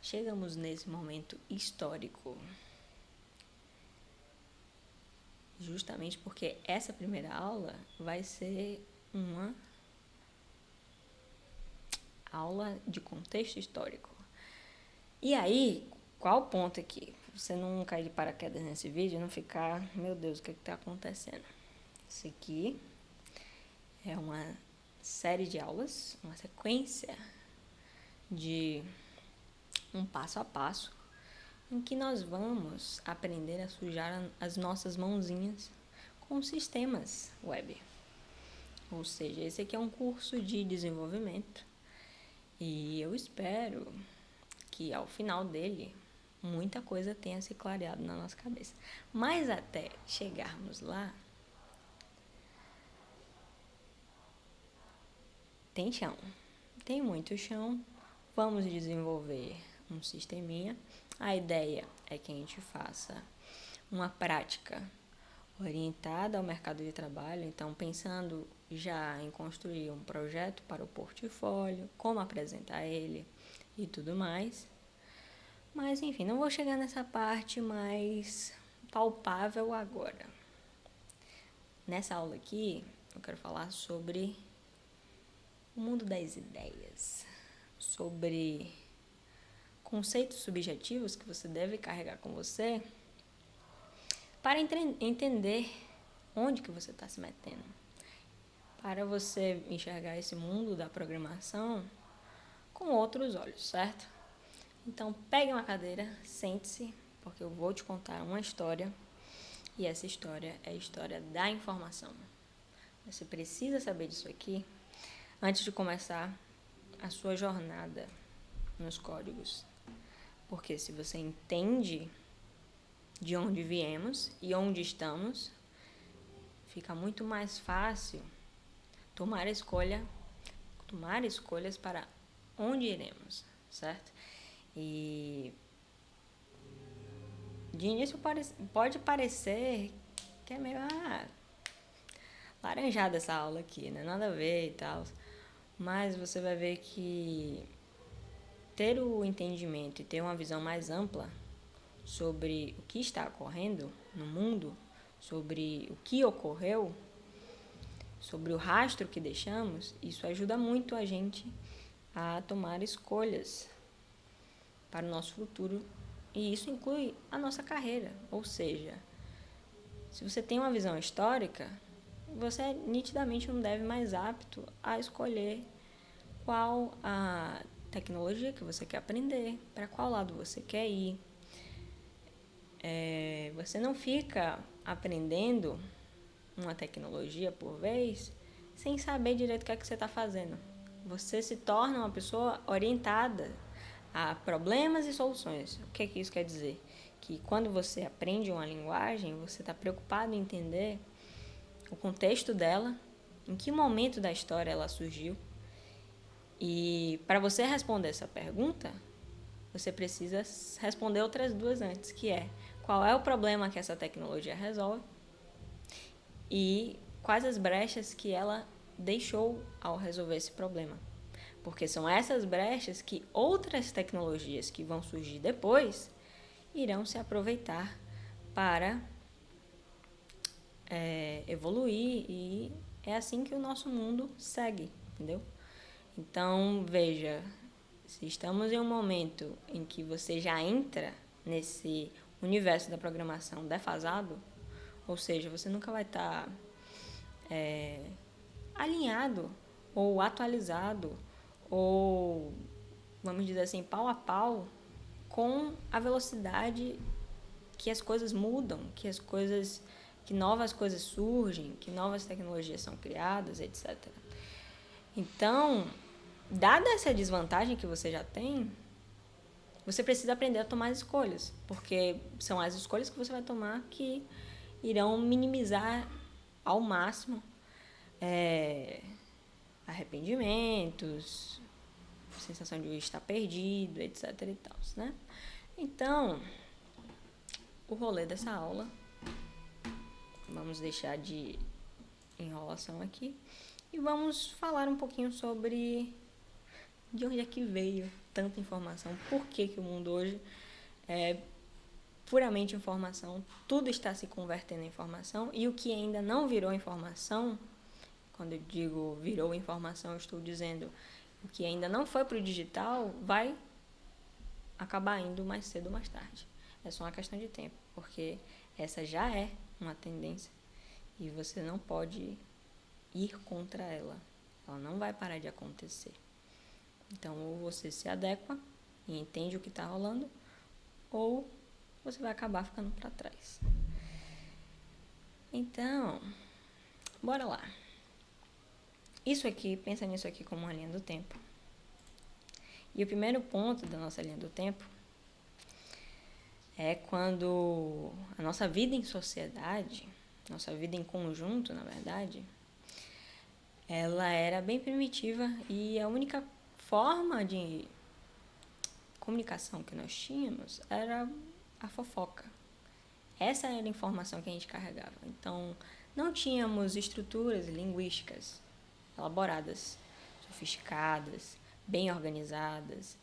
chegamos nesse momento histórico. Justamente porque essa primeira aula vai ser uma aula de contexto histórico. E aí, qual o ponto aqui? Você não cair de paraquedas nesse vídeo e não ficar, meu Deus, o que está acontecendo? Isso aqui é uma série de aulas, uma sequência de um passo a passo, em que nós vamos aprender a sujar as nossas mãozinhas com sistemas web. Ou seja, esse aqui é um curso de desenvolvimento e eu espero que ao final dele muita coisa tenha se clareado na nossa cabeça. Mas até chegarmos lá, tem chão. Tem muito chão. Vamos desenvolver um sisteminha. A ideia é que a gente faça uma prática orientada ao mercado de trabalho, então pensando já em construir um projeto para o portfólio, como apresentar ele e tudo mais. Mas enfim, não vou chegar nessa parte mais palpável agora. Nessa aula aqui, eu quero falar sobre o mundo das ideias, sobre conceitos subjetivos que você deve carregar com você para entender onde que você está se metendo, para você enxergar esse mundo da programação com outros olhos, certo? Então, pegue uma cadeira, sente-se, porque eu vou te contar uma história, e essa história é a história da informação. Você precisa saber disso aqui antes de começar a sua jornada nos códigos. Porque se você entende de onde viemos e onde estamos, fica muito mais fácil tomar escolhas para onde iremos, certo? E de início pode parecer que é meio laranjada essa aula aqui, né? Nada a ver e tal. Mas você vai ver que ter o entendimento e ter uma visão mais ampla sobre o que está ocorrendo no mundo, sobre o que ocorreu, sobre o rastro que deixamos, isso ajuda muito a gente a tomar escolhas para o nosso futuro, e isso inclui a nossa carreira. Ou seja, se você tem uma visão histórica, você nitidamente não deve mais apto a escolher qual a tecnologia que você quer aprender, para qual lado você quer ir. Você não fica aprendendo uma tecnologia por vez sem saber direito o que é que você está fazendo. Você se torna uma pessoa orientada a problemas e soluções. O que é que isso quer dizer? Que quando você aprende uma linguagem, você está preocupado em entender o contexto dela, em que momento da história ela surgiu. E para você responder essa pergunta, você precisa responder outras duas antes, que é: qual é o problema que essa tecnologia resolve e quais as brechas que ela deixou ao resolver esse problema. Porque são essas brechas que outras tecnologias que vão surgir depois irão se aproveitar para evoluir, e é assim que o nosso mundo segue, entendeu? Então, veja, se estamos em um momento em que você já entra nesse universo da programação defasado, ou seja, você nunca vai estar alinhado ou atualizado ou, vamos dizer assim, pau a pau com a velocidade que as coisas mudam, que novas coisas surgem, que novas tecnologias são criadas, etc. Então, dada essa desvantagem que você já tem, você precisa aprender a tomar as escolhas, porque são as escolhas que você vai tomar que irão minimizar ao máximo arrependimentos, sensação de estar perdido, etc. e tal, né? Então, o rolê dessa aula, vamos deixar de enrolação aqui e vamos falar um pouquinho sobre de onde é que veio tanta informação? Por que o mundo hoje é puramente informação? Tudo está se convertendo em informação, e o que ainda não virou informação, quando eu digo virou informação, eu estou dizendo o que ainda não foi para o digital, vai acabar indo mais cedo ou mais tarde. É só uma questão de tempo, porque essa já é uma tendência e você não pode ir contra ela. Ela não vai parar de acontecer. Então, ou você se adequa e entende o que está rolando, ou você vai acabar ficando para trás. Então, bora lá. Isso aqui, pensa nisso aqui como uma linha do tempo. E o primeiro ponto da nossa linha do tempo é quando a nossa vida em sociedade, nossa vida em conjunto, na verdade, ela era bem primitiva e a única forma de comunicação que nós tínhamos era a fofoca. Essa era a informação que a gente carregava. Então, não tínhamos estruturas linguísticas elaboradas, sofisticadas, bem organizadas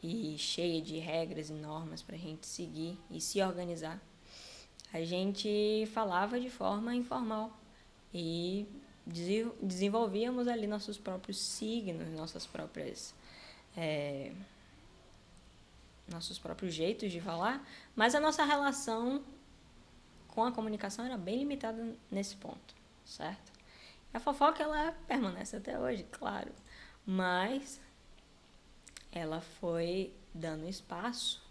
e cheia de regras e normas para a gente seguir e se organizar. A gente falava de forma informal e desenvolvíamos ali nossos próprios signos, nossos próprios jeitos de falar, mas a nossa relação com a comunicação era bem limitada nesse ponto, certo? A fofoca, ela permanece até hoje, claro, mas ela foi dando espaço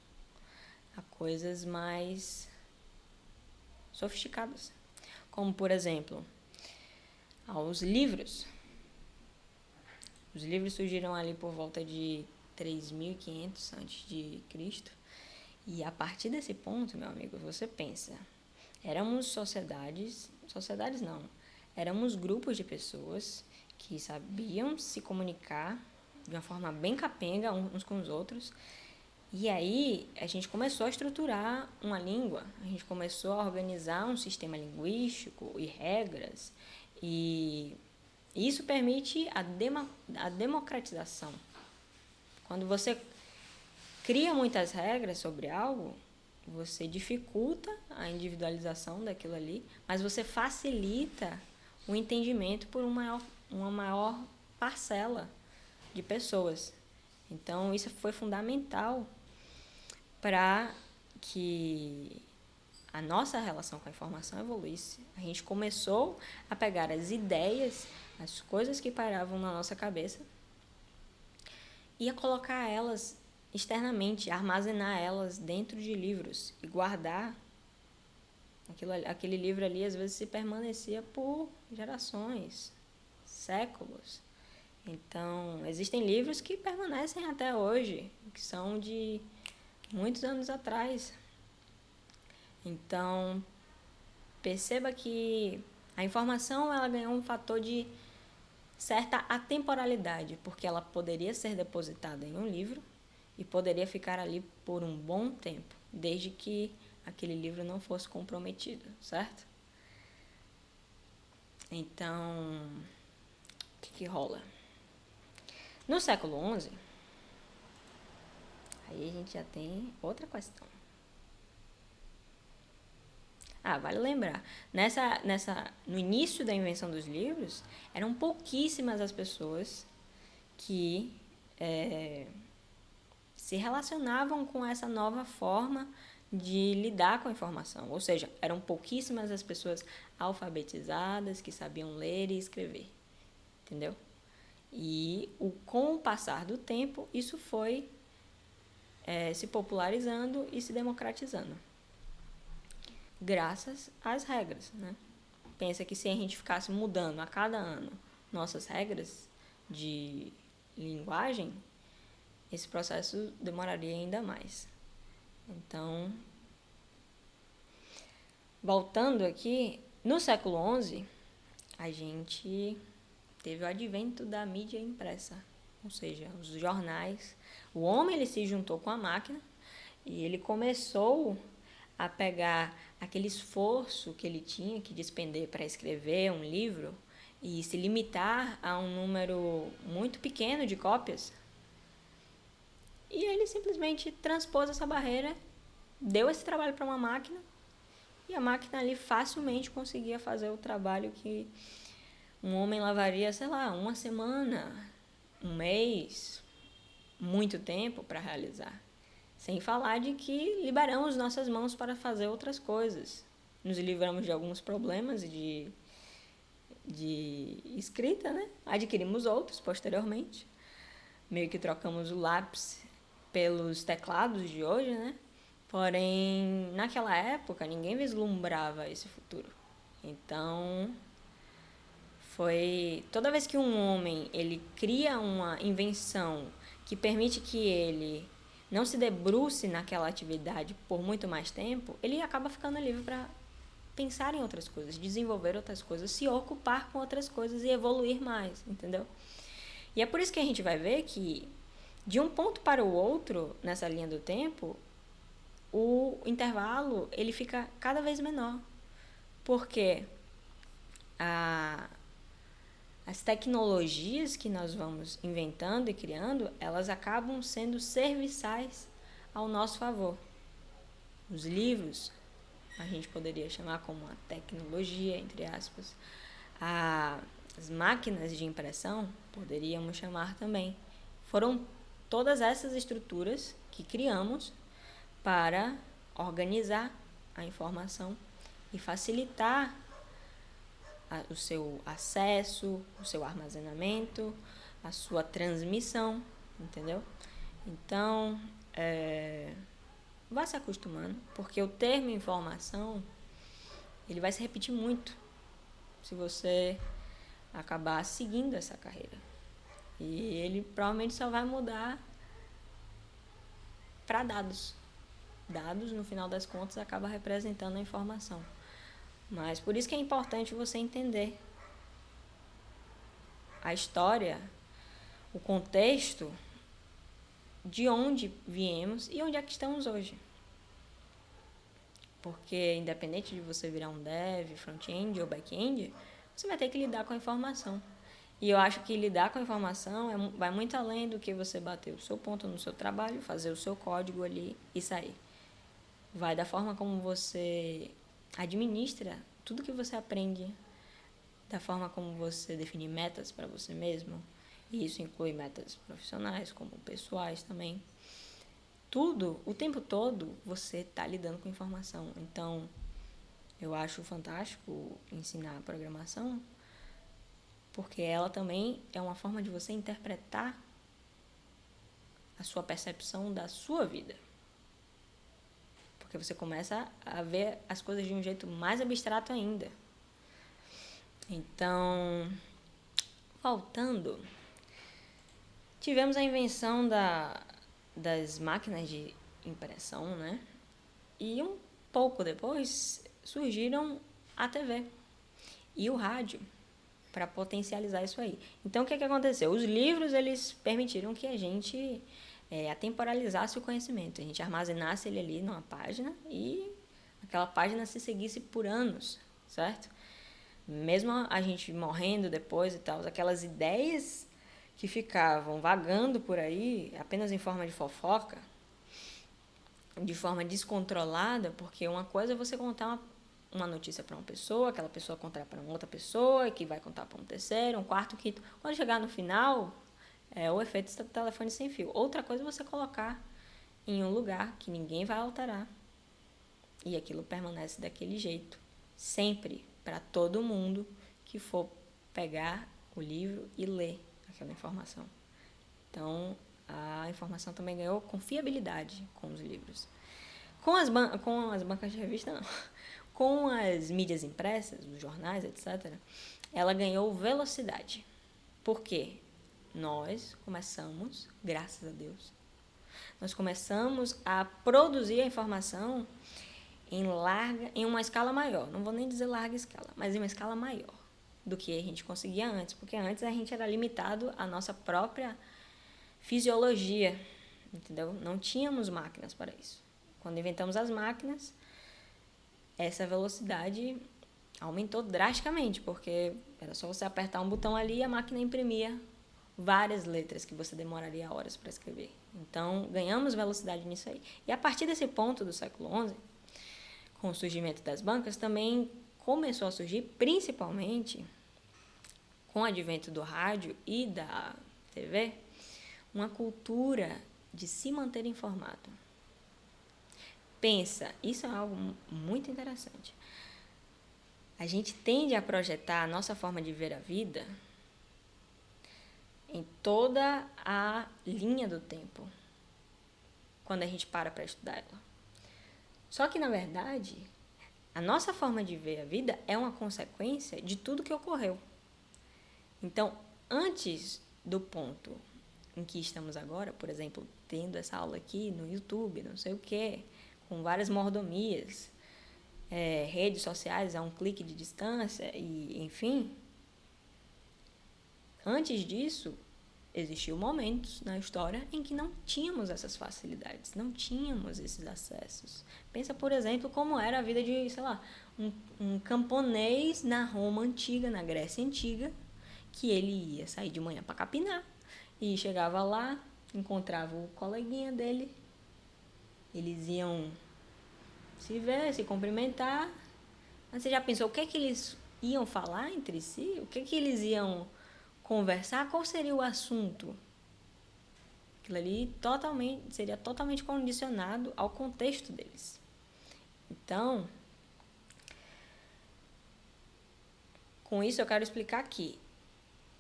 a coisas mais sofisticadas, como, por exemplo, aos livros. Os livros surgiram ali por volta de 3.500 a.C. E a partir desse ponto, meu amigo, você pensa, éramos sociedades não, éramos grupos de pessoas que sabiam se comunicar de uma forma bem capenga uns com os outros. E aí a gente começou a estruturar uma língua, a gente começou a organizar um sistema linguístico e regras, e isso permite a democratização. Quando você cria muitas regras sobre algo, você dificulta a individualização daquilo ali, mas você facilita o entendimento por uma maior parcela de pessoas. Então, isso foi fundamental para que a nossa relação com a informação evoluísse. A gente começou a pegar as ideias, as coisas que paravam na nossa cabeça e a colocar elas externamente, armazenar elas dentro de livros e guardar. Aquele livro ali, às vezes, se permanecia por gerações, séculos. Então, existem livros que permanecem até hoje, que são de muitos anos atrás. Então, perceba que a informação, ela ganhou um fator de certa atemporalidade, porque ela poderia ser depositada em um livro e poderia ficar ali por um bom tempo, desde que aquele livro não fosse comprometido, certo? Então, o que rola? No século XI, aí a gente já tem outra questão. Vale lembrar, no início da invenção dos livros, eram pouquíssimas as pessoas que se relacionavam com essa nova forma de lidar com a informação. Ou seja, eram pouquíssimas as pessoas alfabetizadas que sabiam ler e escrever. Entendeu? E com o passar do tempo, isso foi se popularizando e se democratizando. Graças às regras, né? Pensa que se a gente ficasse mudando a cada ano nossas regras de linguagem, esse processo demoraria ainda mais. Então, voltando aqui, no século XI, a gente teve o advento da mídia impressa, ou seja, os jornais. O homem, ele se juntou com a máquina e ele começou a pegar aquele esforço que ele tinha que despender para escrever um livro e se limitar a um número muito pequeno de cópias simplesmente transpôs essa barreira, deu esse trabalho para uma máquina, e a máquina ali facilmente conseguia fazer o trabalho que um homem levaria, sei lá, uma semana, um mês, muito tempo para realizar. Sem falar de que liberamos nossas mãos para fazer outras coisas. Nos livramos de alguns problemas de escrita, né? Adquirimos outros posteriormente. Meio que trocamos o lápis pelos teclados de hoje, né? Porém, naquela época, ninguém vislumbrava esse futuro. Então, foi toda vez que um homem ele cria uma invenção que permite que ele não se debruce naquela atividade por muito mais tempo, ele acaba ficando livre para pensar em outras coisas, desenvolver outras coisas, se ocupar com outras coisas e evoluir mais, entendeu? E é por isso que a gente vai ver que de um ponto para o outro, nessa linha do tempo, o intervalo ele fica cada vez menor. Porque as tecnologias que nós vamos inventando e criando, elas acabam sendo serviçais ao nosso favor. Os livros, a gente poderia chamar como uma tecnologia, entre aspas. As máquinas de impressão, poderíamos chamar também. Foram todas essas estruturas que criamos para organizar a informação e facilitar o seu acesso, o seu armazenamento, a sua transmissão, entendeu? Então, vá se acostumando, porque o termo informação, ele vai se repetir muito se você acabar seguindo essa carreira. E ele provavelmente só vai mudar para dados. Dados, no final das contas, acaba representando a informação. Mas por isso que é importante você entender a história, o contexto de onde viemos e onde é que estamos hoje. Porque independente de você virar um dev, front-end ou back-end, você vai ter que lidar com a informação. E eu acho que lidar com a informação vai muito além do que você bater o seu ponto no seu trabalho, fazer o seu código ali e sair. Vai da forma como você administra tudo que você aprende, da forma como você define metas para você mesmo, e isso inclui metas profissionais, como pessoais também. Tudo, o tempo todo, você está lidando com informação. Então, eu acho fantástico ensinar programação, porque ela também é uma forma de você interpretar a sua percepção da sua vida. Porque você começa a ver as coisas de um jeito mais abstrato ainda. Então, voltando, tivemos a invenção das máquinas de impressão, né? E um pouco depois surgiram a TV e o rádio para potencializar isso aí. Então, o que aconteceu? Os livros, eles permitiram que a gente atemporalizasse o conhecimento. A gente armazenasse ele ali numa página e aquela página se seguisse por anos, certo? Mesmo a gente morrendo depois e tal, aquelas ideias que ficavam vagando por aí, apenas em forma de fofoca, de forma descontrolada, porque uma coisa é você contar uma notícia para uma pessoa, aquela pessoa contar para uma outra pessoa, que vai contar para um terceiro, um quarto, quinto. Quando chegar no final, é o efeito do telefone sem fio. Outra coisa é você colocar em um lugar que ninguém vai alterar. E aquilo permanece daquele jeito. Sempre, para todo mundo que for pegar o livro e ler aquela informação. Então, a informação também ganhou confiabilidade com os livros. Com as bancas de revista, não. Com as mídias impressas, os jornais, etc., ela ganhou velocidade. Por quê? Nós começamos, graças a Deus, nós começamos a produzir a informação em uma escala maior. Não vou nem dizer larga escala, mas em uma escala maior do que a gente conseguia antes. Porque antes a gente era limitado à nossa própria fisiologia, entendeu? Não tínhamos máquinas para isso. Quando inventamos as máquinas, essa velocidade aumentou drasticamente, porque era só você apertar um botão ali e a máquina imprimia várias letras que você demoraria horas para escrever. Então, ganhamos velocidade nisso aí. E a partir desse ponto do século XI, com o surgimento das bancas, também começou a surgir, principalmente com o advento do rádio e da TV, uma cultura de se manter informado. Pensa, isso é algo muito interessante. A gente tende a projetar a nossa forma de ver a vida em toda a linha do tempo, quando a gente para estudar ela. Só que, na verdade, a nossa forma de ver a vida é uma consequência de tudo que ocorreu. Então, antes do ponto em que estamos agora, por exemplo, tendo essa aula aqui no YouTube, não sei o quê, com várias mordomias, redes sociais a um clique de distância, e enfim, antes disso, existiam momentos na história em que não tínhamos essas facilidades, não tínhamos esses acessos. Pensa, por exemplo, como era a vida de, sei lá, um camponês na Roma antiga, na Grécia antiga, que ele ia sair de manhã para capinar e chegava lá, encontrava o coleguinha dele, eles iam se ver, se cumprimentar. Mas você já pensou o que é que eles iam falar entre si? O que é que eles iam conversar? Qual seria o assunto? Aquilo ali seria totalmente condicionado ao contexto deles. Então, com isso eu quero explicar que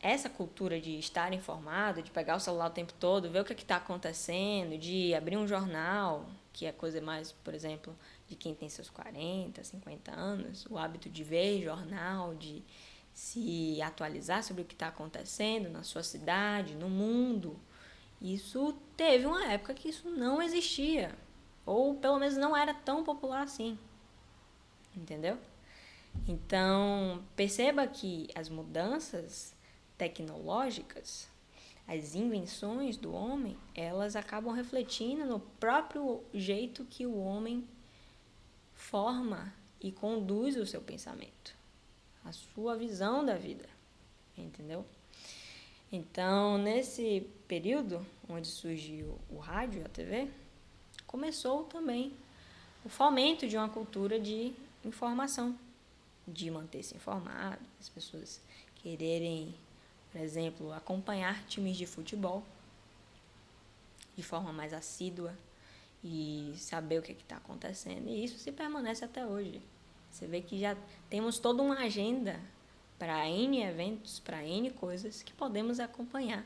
essa cultura de estar informado, de pegar o celular o tempo todo, ver o que está acontecendo, de abrir um jornal, que é coisa mais, por exemplo, de quem tem seus 40, 50 anos, o hábito de ver jornal, de se atualizar sobre o que está acontecendo na sua cidade, no mundo. Isso teve uma época que isso não existia, ou pelo menos não era tão popular assim, entendeu? Então, perceba que as mudanças tecnológicas, as invenções do homem, elas acabam refletindo no próprio jeito que o homem forma e conduz o seu pensamento, a sua visão da vida, entendeu? Então, nesse período onde surgiu o rádio e a TV, começou também o fomento de uma cultura de informação, de manter-se informado, as pessoas quererem, por exemplo, acompanhar times de futebol de forma mais assídua e saber o que está acontecendo. E isso se permanece até hoje. Você vê que já temos toda uma agenda para N eventos, para N coisas que podemos acompanhar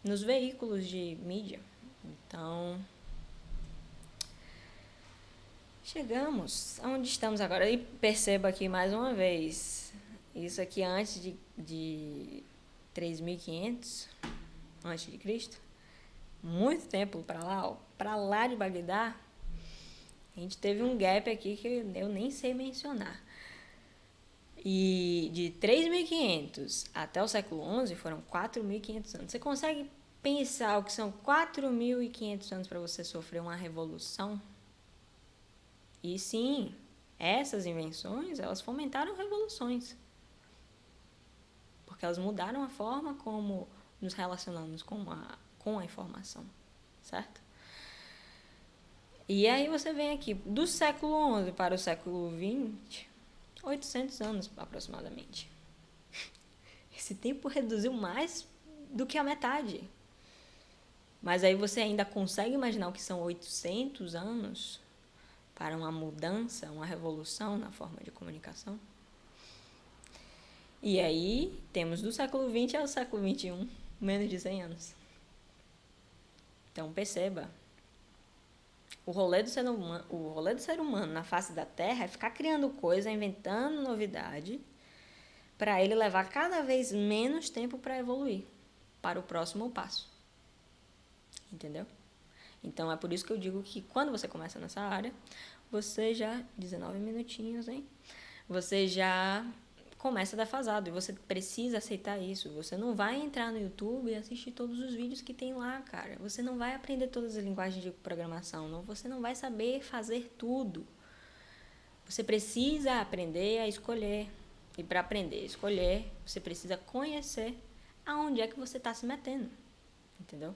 nos veículos de mídia. Então, chegamos aonde estamos agora. E perceba aqui mais uma vez, isso aqui antes de 3.500 antes de Cristo, muito tempo para lá de Bagdá, a gente teve um gap aqui que eu nem sei mencionar. E de 3.500 até o século XI foram 4.500 anos. Você consegue pensar o que são 4.500 anos para você sofrer uma revolução? E sim, essas invenções, elas fomentaram revoluções. Porque elas mudaram a forma como nos relacionamos com a informação, certo? E aí você vem aqui, do século XI para o século XX, 800 anos aproximadamente. Esse tempo reduziu mais do que a metade. Mas aí você ainda consegue imaginar o que são 800 anos para uma mudança, uma revolução na forma de comunicação? E aí temos do século XX ao século XXI, menos de 100 anos. Então perceba, o rolê do ser humano na face da Terra é ficar criando coisa, inventando novidade, para ele levar cada vez menos tempo para evoluir para o próximo passo. Entendeu? Então é por isso que eu digo que quando você começa nessa área, você já, 19 minutinhos, hein? Você já começa defasado e você precisa aceitar isso. Você não vai entrar no YouTube e assistir todos os vídeos que tem lá, cara. Você não vai aprender todas as linguagens de programação, não. Você não vai saber fazer tudo. Você precisa aprender a escolher. E para aprender a escolher, você precisa conhecer aonde é que você está se metendo, entendeu?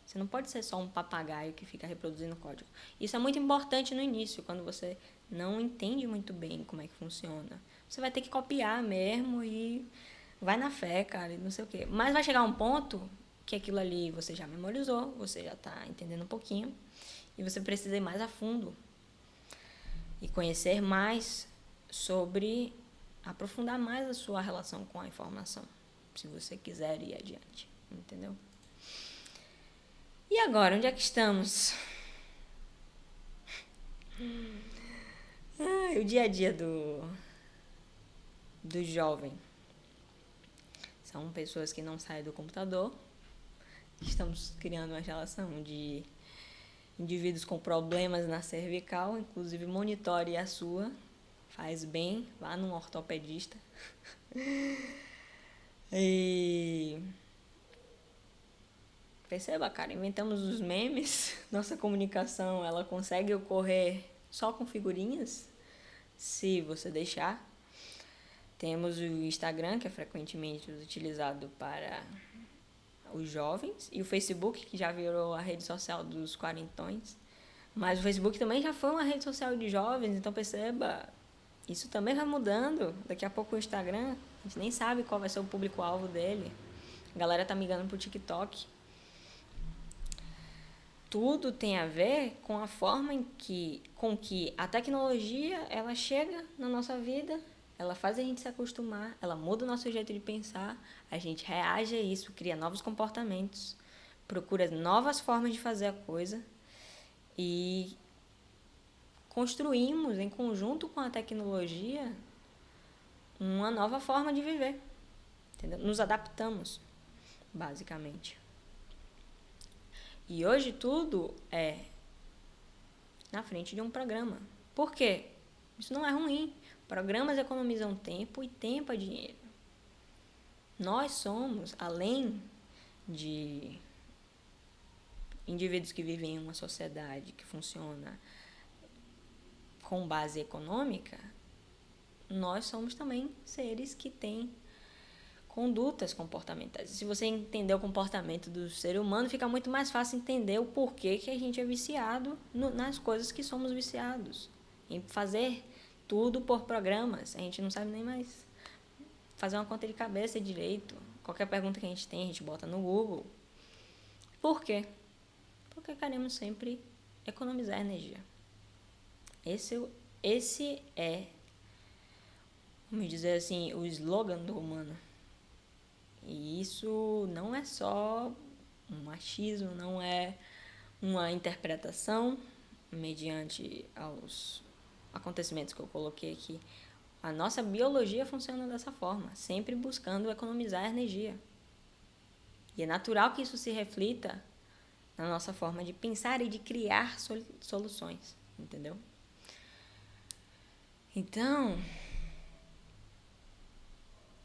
Você não pode ser só um papagaio que fica reproduzindo código. Isso é muito importante no início, quando você não entende muito bem como é que funciona. Você vai ter que copiar mesmo e vai na fé, cara, e não sei o quê. Mas vai chegar um ponto que aquilo ali você já memorizou, você já está entendendo um pouquinho, e você precisa ir mais a fundo e conhecer mais sobre, aprofundar mais a sua relação com a informação, se você quiser ir adiante, entendeu? E agora, onde é que estamos? O dia a dia do jovem. São pessoas que não saem do computador. Estamos criando uma relação de indivíduos com problemas na cervical, inclusive monitore a sua. Faz bem, vá num ortopedista. E perceba, cara, inventamos os memes. Nossa comunicação, ela consegue ocorrer só com figurinhas, se você deixar. Temos o Instagram, que é frequentemente utilizado para os jovens, e o Facebook, que já virou a rede social dos quarentões. Mas o Facebook também já foi uma rede social de jovens, então perceba, isso também vai mudando. Daqui a pouco o Instagram, a gente nem sabe qual vai ser o público-alvo dele. A galera tá migrando pro TikTok. Tudo tem a ver com a forma com que a tecnologia ela chega na nossa vida, ela faz a gente se acostumar, ela muda o nosso jeito de pensar, a gente reage a isso, cria novos comportamentos, procura novas formas de fazer a coisa e construímos em conjunto com a tecnologia uma nova forma de viver, entendeu? Nos adaptamos, basicamente. E hoje tudo é na frente de um programa. Por quê? Isso não é ruim. Programas economizam tempo e tempo é dinheiro. Nós somos, além de indivíduos que vivem em uma sociedade que funciona com base econômica, nós somos também seres que têm condutas comportamentais. Se você entender o comportamento do ser humano, fica muito mais fácil entender o porquê que a gente é viciado nas coisas que somos viciados. Em fazer tudo por programas. A gente não sabe nem mais fazer uma conta de cabeça direito. Qualquer pergunta que a gente tem, a gente bota no Google. Por quê? Porque queremos sempre economizar energia. Esse é, vamos dizer assim, o slogan do humano. E isso não é só um machismo, não é uma interpretação mediante aos acontecimentos que eu coloquei aqui. A nossa biologia funciona dessa forma, sempre buscando economizar energia. E é natural que isso se reflita na nossa forma de pensar e de criar soluções, entendeu? Então,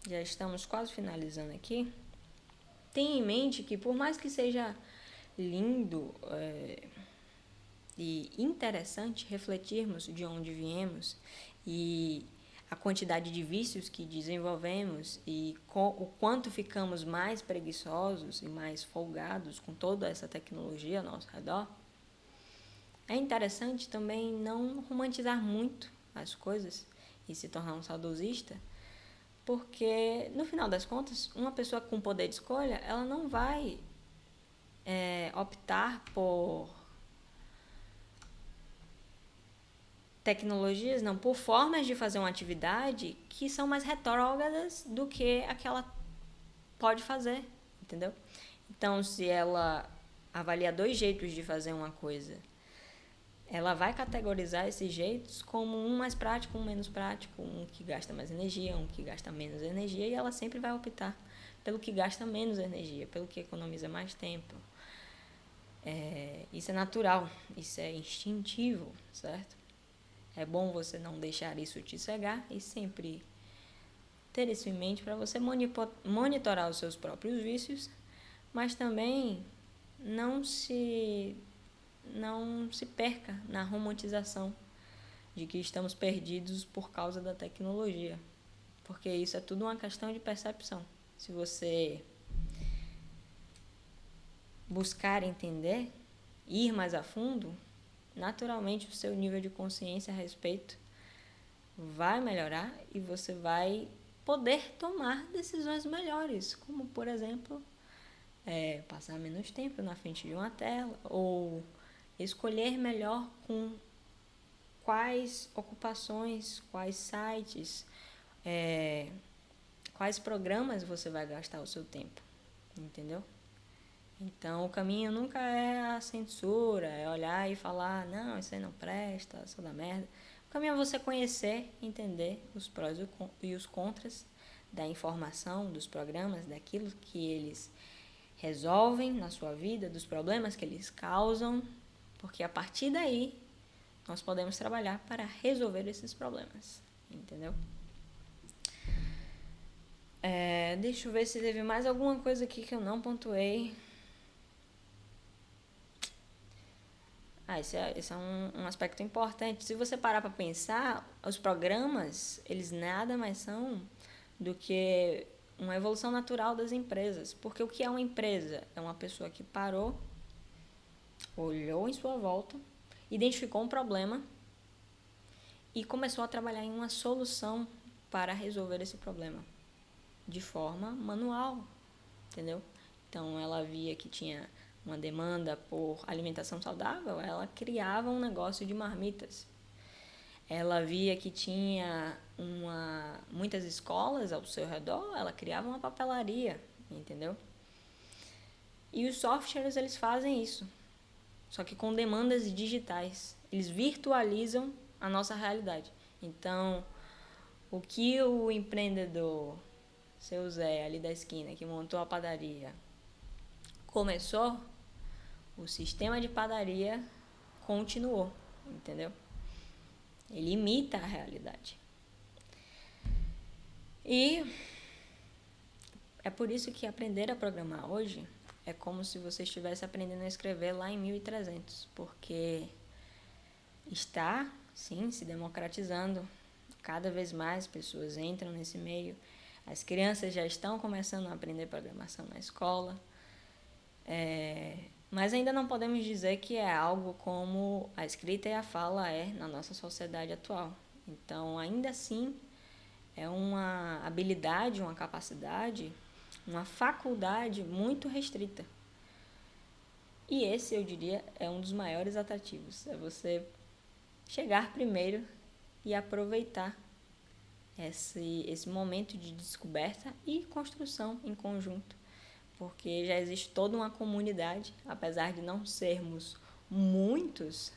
já estamos quase finalizando aqui. Tenha em mente que, por mais que seja lindo e interessante refletirmos de onde viemos e a quantidade de vícios que desenvolvemos e o quanto ficamos mais preguiçosos e mais folgados com toda essa tecnologia ao nosso redor, é interessante também não romantizar muito as coisas e se tornar um saudosista, porque, no final das contas, uma pessoa com poder de escolha, ela não vai optar por tecnologias, não, por formas de fazer uma atividade que são mais retrógradas do que a que ela pode fazer, entendeu? Então, se ela avalia 2 jeitos de fazer uma coisa, ela vai categorizar esses jeitos como um mais prático, um menos prático, um que gasta mais energia, um que gasta menos energia, e ela sempre vai optar pelo que gasta menos energia, pelo que economiza mais tempo. Isso é natural, isso é instintivo, certo? É bom você não deixar isso te cegar e sempre ter isso em mente para você monitorar os seus próprios vícios, mas também não se perca na romantização de que estamos perdidos por causa da tecnologia, porque isso é tudo uma questão de percepção. Se você buscar entender, ir mais a fundo, naturalmente o seu nível de consciência a respeito vai melhorar e você vai poder tomar decisões melhores, como, por exemplo, passar menos tempo na frente de uma tela ou escolher melhor com quais ocupações, quais sites, quais programas você vai gastar o seu tempo, entendeu? Então, o caminho nunca é a censura, é olhar e falar, não, isso aí não presta, só dá merda. O caminho é você conhecer, entender os prós e os contras da informação, dos programas, daquilo que eles resolvem na sua vida, dos problemas que eles causam, porque a partir daí nós podemos trabalhar para resolver esses problemas, entendeu? Deixa eu ver se teve mais alguma coisa aqui que eu não pontuei. Esse é um aspecto importante. Se você parar para pensar, os programas, eles nada mais são do que uma evolução natural das empresas. Porque o que é uma empresa? É uma pessoa que parou, olhou em sua volta, identificou um problema e começou a trabalhar em uma solução para resolver esse problema de forma manual, entendeu? Então, ela via que tinha uma demanda por alimentação saudável, ela criava um negócio de marmitas. Ela via que tinha muitas escolas ao seu redor, ela criava uma papelaria, entendeu? E os softwares, eles fazem isso, só que com demandas digitais. Eles virtualizam a nossa realidade. Então, o que o empreendedor, seu Zé, ali da esquina, que montou a padaria, começou, o sistema de padaria continuou, entendeu? Ele imita a realidade. E é por isso que aprender a programar hoje é como se você estivesse aprendendo a escrever lá em 1300, porque está, sim, se democratizando. Cada vez mais pessoas entram nesse meio. As crianças já estão começando a aprender programação na escola. Mas ainda não podemos dizer que é algo como a escrita e a fala é na nossa sociedade atual. Então, ainda assim, é uma habilidade, uma capacidade, uma faculdade muito restrita. E esse, eu diria, é um dos maiores atrativos. É você chegar primeiro e aproveitar esse momento de descoberta e construção em conjunto. Porque já existe toda uma comunidade, apesar de não sermos muitos,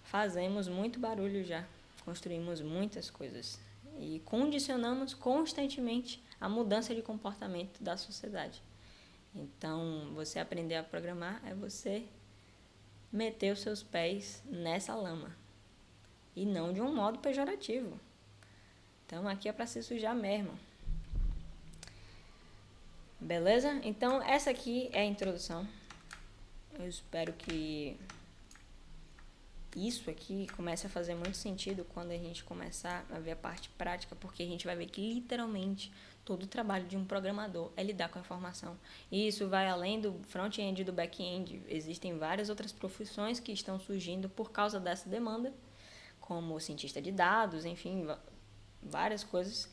fazemos muito barulho já, construímos muitas coisas e condicionamos constantemente a mudança de comportamento da sociedade. Então, você aprender a programar é você meter os seus pés nessa lama e não de um modo pejorativo. Então, aqui é para se sujar mesmo. Beleza? Então, essa aqui é a introdução. Eu espero que isso aqui comece a fazer muito sentido quando a gente começar a ver a parte prática, porque a gente vai ver que literalmente todo o trabalho de um programador é lidar com a informação. E isso vai além do front-end e do back-end. Existem várias outras profissões que estão surgindo por causa dessa demanda, como cientista de dados, enfim, várias coisas.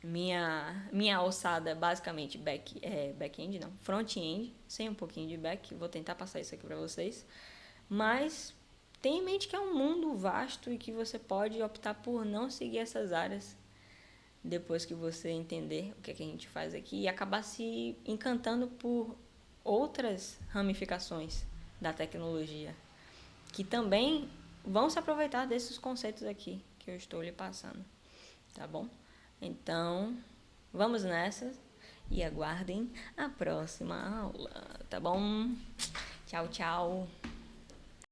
Minha alçada é basicamente back-end, não, front-end, sem um pouquinho de back. Vou tentar passar isso aqui para vocês. Mas tenha em mente que é um mundo vasto e que você pode optar por não seguir essas áreas depois que você entender o que é que a gente faz aqui e acabar se encantando por outras ramificações da tecnologia que também vão se aproveitar desses conceitos aqui que eu estou lhe passando, tá bom? Então, vamos nessa e aguardem a próxima aula, tá bom? Tchau, tchau!